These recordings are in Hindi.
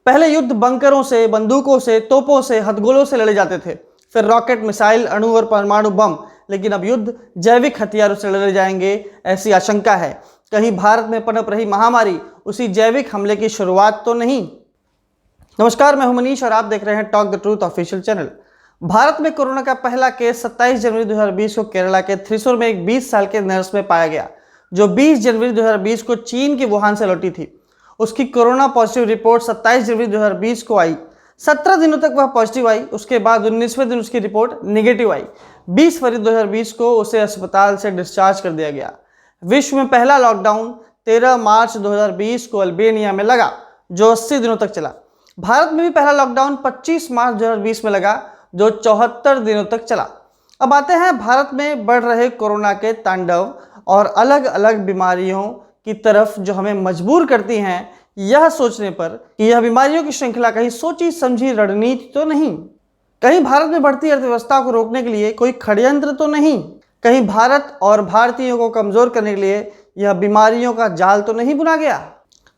पहले युद्ध बंकरों से, बंदूकों से, तोपों से, हथगोलों से लड़े जाते थे, फिर रॉकेट, मिसाइल, अणु और परमाणु बम। लेकिन अब युद्ध जैविक हथियारों से लड़े जाएंगे, ऐसी आशंका है। कहीं भारत में पनप रही महामारी उसी जैविक हमले की शुरुआत तो नहीं? नमस्कार, मैं हूं मनीष और आप देख रहे हैं talk the truth official channel. Bharat में कोरोना का पहला केस 27 जनवरी 2020 को केरला के थ्रिसुर में एक 20 साल के नर्स में पाया गया, जो 20 जनवरी 2020 को चीन के वुहान से लौटी थी। उसकी कोरोना पॉजिटिव रिपोर्ट 27 जनवरी 2020 को आई। 17 दिनों तक वह पॉजिटिव आई। उसके बाद 19वें दिन उसकी रिपोर्ट निगेटिव आई। 20 फरवरी 2020 को उसे अस्पताल से डिस्चार्ज कर दिया गया। विश्व में पहला लॉकडाउन 13 मार्च 2020 को अल्बानिया में लगा, जो 80 दिनों तक चला। भारत में भी पहला लॉकडाउन 25 मार्च 2020 में लगा, जो 74 दिनों तक चला। अब आते हैं भारत में बढ़ रहे कोरोना के तांडव और अलग अलग बीमारियों की तरफ, जो हमें मजबूर करती हैं यह सोचने पर कि यह बीमारियों की श्रृंखला कहीं सोची समझी रणनीति तो नहीं, कहीं भारत में बढ़ती अर्थव्यवस्था को रोकने के लिए कोई षड्यंत्र तो नहीं, कहीं भारत और भारतीयों को कमजोर करने के लिए यह बीमारियों का जाल तो नहीं बुना गया।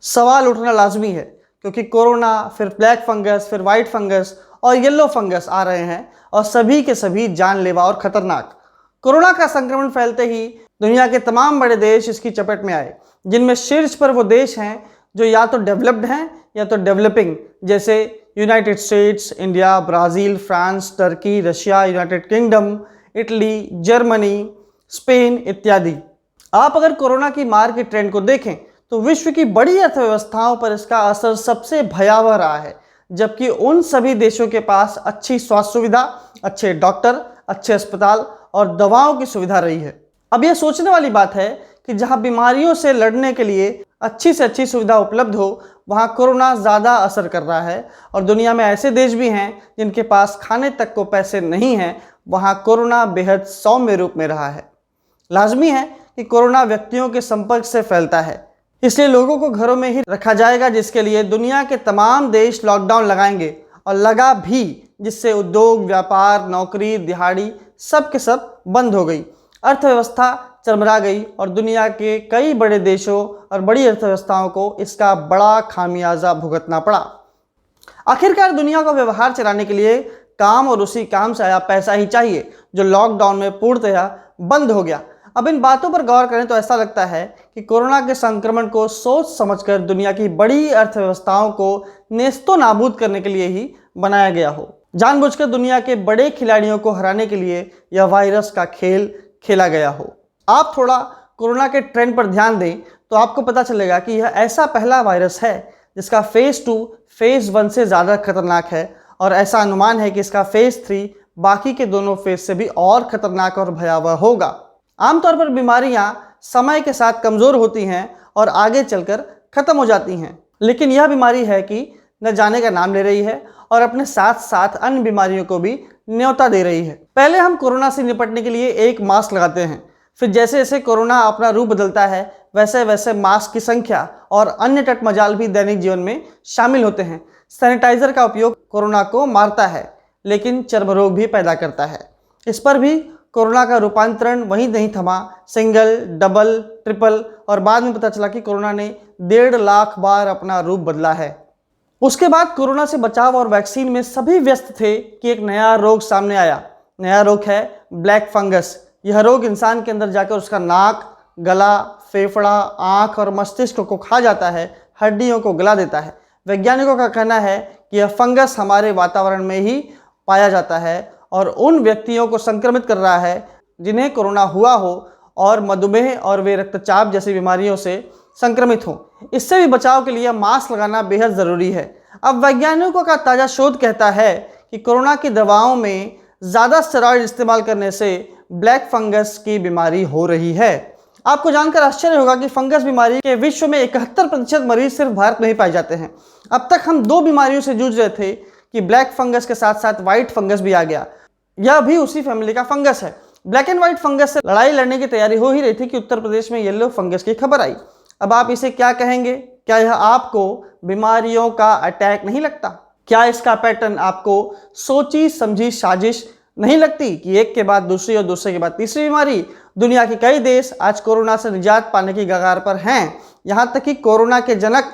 सवाल उठना लाजमी है, क्योंकि कोरोना, फिर ब्लैक फंगस, फिर वाइट फंगस और येलो फंगस आ रहे हैं और सभी के सभी जानलेवा और खतरनाक। कोरोना का संक्रमण फैलते ही दुनिया के तमाम बड़े देश इसकी चपेट में आए, जिनमें शीर्ष पर वो देश हैं जो या तो डेवलप्ड हैं या तो डेवलपिंग, जैसे United states, India, Brazil, France, Turkey, Russia, United kingdom, Italy, Germany, Spain इत्यादि। आप अगर कोरोना की मार की ट्रेंड को देखें तो विश्व की बड़ी अर्थव्यवस्थाओं पर इसका असर सबसे भयावह रहा है, जबकि उन सभी देशों के पास अच्छी स्वास्थ्य सुविधा, अच्छे डॉक्टर, अच्छे अस्पताल और दवाओं की सुविधा रही है। अब यह सोचने वाली बात है कि जहां बीमारियों से लड़ने के लिए अच्छी से अच्छी सुविधा उपलब्ध हो, वहां कोरोना ज़्यादा असर कर रहा है। और दुनिया में ऐसे देश भी हैं जिनके पास खाने तक को पैसे नहीं हैं, वहां कोरोना बेहद सौम्य रूप में रहा है। लाजमी है कि कोरोना व्यक्तियों के संपर्क से फैलता है, इसलिए लोगों को घरों में ही रखा जाएगा, जिसके लिए दुनिया के तमाम देश लॉकडाउन लगाएंगे और लगा भी, जिससे उद्योग, व्यापार, नौकरी, दिहाड़ी सब के सब बंद हो गई, अर्थव्यवस्था चरमरा गई और दुनिया के कई बड़े देशों और बड़ी अर्थव्यवस्थाओं को इसका बड़ा खामियाजा भुगतना पड़ा। आखिरकार दुनिया को व्यवहार चलाने के लिए काम और उसी काम से आया पैसा ही चाहिए, जो लॉकडाउन में पूर्णतः बंद हो गया। अब इन बातों पर गौर करें तो ऐसा लगता है कि कोरोना के संक्रमण को सोच समझकर दुनिया की बड़ी अर्थव्यवस्थाओं को नेस्तो नाबूद करने के लिए ही बनाया गया हो। जानबूझकर दुनिया के बड़े खिलाड़ियों को हराने के लिए यह वायरस का खेल खेला गया हो। आप थोड़ा कोरोना के ट्रेंड पर ध्यान दें तो आपको पता चलेगा कि यह ऐसा पहला वायरस है जिसका फेज 2 फेज 1 से ज़्यादा खतरनाक है, और ऐसा अनुमान है कि इसका फेज 3 बाकी के दोनों फेज से भी और खतरनाक और भयावह होगा। आमतौर पर बीमारियां समय के साथ कमज़ोर होती हैं और आगे चलकर ख़त्म हो जाती हैं, लेकिन यह बीमारी है कि न जाने का नाम ले रही है और अपने साथ साथ अन्य बीमारियों को भी न्योता दे रही है। पहले हम कोरोना से निपटने के लिए एक मास्क लगाते हैं, फिर जैसे जैसे कोरोना अपना रूप बदलता है वैसे वैसे मास्क की संख्या और अन्य टटमजाल भी दैनिक जीवन में शामिल होते हैं। सैनिटाइजर का उपयोग कोरोना को मारता है, लेकिन चर्म रोग भी पैदा करता है। इस पर भी कोरोना का रूपांतरण वहीं नहीं थमा, सिंगल, डबल, ट्रिपल, और बाद में पता चला कि कोरोना ने 1.5 लाख बार अपना रूप बदला है। उसके बाद कोरोना से बचाव और वैक्सीन में सभी व्यस्त थे कि एक नया रोग सामने आया। नया रोग है ब्लैक फंगस। यह रोग इंसान के अंदर जाकर उसका नाक, गला, फेफड़ा, आँख और मस्तिष्क को खा जाता है, हड्डियों को गला देता है। वैज्ञानिकों का कहना है कि यह फंगस हमारे वातावरण में ही पाया जाता है और उन व्यक्तियों को संक्रमित कर रहा है जिन्हें कोरोना हुआ हो और मधुमेह और वे रक्तचाप जैसी बीमारियों से संक्रमित हों। इससे भी बचाव के लिए मास्क लगाना बेहद ज़रूरी है। अब वैज्ञानिकों का ताज़ा शोध कहता है कि कोरोना की दवाओं में ज़्यादा स्टेरॉइड इस्तेमाल करने से ब्लैक फंगस की बीमारी हो रही है। आपको जानकर आश्चर्य होगा कि फंगस बीमारी के विश्व में 71% मरीज सिर्फ भारत में ही पाए जाते हैं। अब तक हम 2 बीमारियों से जूझ रहे थे कि ब्लैक फंगस के साथ साथ वाइट फंगस भी आ गया। यह भी उसी फैमिली का फंगस है। ब्लैक एंड व्हाइट फंगस से लड़ाई लड़ने की तैयारी हो ही रही थी कि उत्तर प्रदेश में येलो फंगस की खबर आई। अब आप इसे क्या कहेंगे? क्या यह आपको बीमारियों का अटैक नहीं लगता? क्या इसका पैटर्न आपको सोची समझी साजिश नहीं लगती कि एक के बाद दूसरी और दूसरे के बाद तीसरी बीमारी? दुनिया के कई देश आज कोरोना से निजात पाने की कगार पर हैं। यहाँ तक कि कोरोना के जनक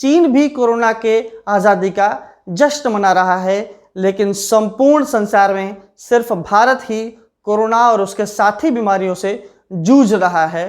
चीन भी कोरोना के आज़ादी का जश्न मना रहा है, लेकिन संपूर्ण संसार में सिर्फ भारत ही कोरोना और उसके साथी बीमारियों से जूझ रहा है।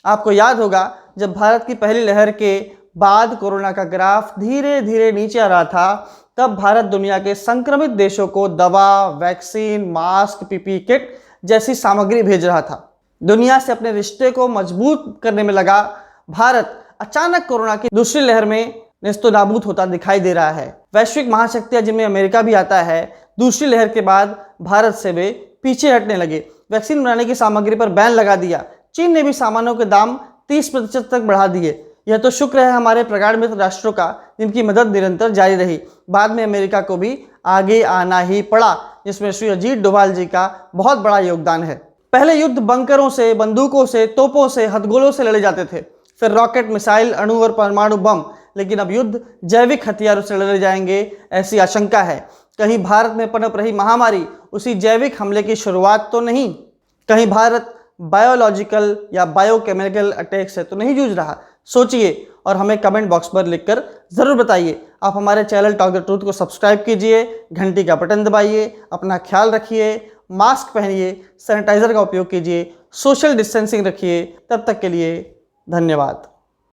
आपको याद होगा जब भारत की पहली लहर के बाद कोरोना का ग्राफ धीरे धीरे नीचे आ रहा था, तब भारत दुनिया के संक्रमित देशों को दवा, वैक्सीन, मास्क, पीपीई किट जैसी सामग्री भेज रहा था। दुनिया से अपने रिश्ते को मजबूत करने में लगा भारत अचानक कोरोना की दूसरी लहर में नेस्तनाबूद होता दिखाई दे रहा है। वैश्विक महाशक्तियां जिनमें अमेरिका भी आता है, दूसरी लहर के बाद भारत से वे पीछे हटने लगे। वैक्सीन बनाने की सामग्री पर बैन लगा दिया। चीन ने भी सामानों के दाम 30% तक बढ़ा दिए। यह तो शुक्र है हमारे प्रगाढ़ मित्र राष्ट्रों का, जिनकी मदद निरंतर जारी रही। बाद में अमेरिका को भी आगे आना ही पड़ा, जिसमें श्री अजीत डोभाल जी का बहुत बड़ा योगदान है। पहले युद्ध बंकरों से, बंदूकों से, तोपों से, हथगोलों से लड़े जाते थे, फिर रॉकेट, मिसाइल, अणु और परमाणु बम। लेकिन अब युद्ध जैविक हथियारों से लड़े जाएंगे, ऐसी आशंका है। कहीं भारत में पनप रही महामारी उसी जैविक हमले की शुरुआत तो नहीं? कहीं भारत बायोलॉजिकल या बायोकेमिकल अटैक से तो नहीं जूझ रहा? सोचिए और हमें कमेंट बॉक्स पर लिखकर ज़रूर बताइए। आप हमारे चैनल टॉक द ट्रूथ को सब्सक्राइब कीजिए, घंटी का बटन दबाइए, अपना ख्याल रखिए, मास्क पहनिए, सैनिटाइज़र का उपयोग कीजिए, सोशल डिस्टेंसिंग रखिए। तब तक के लिए धन्यवाद।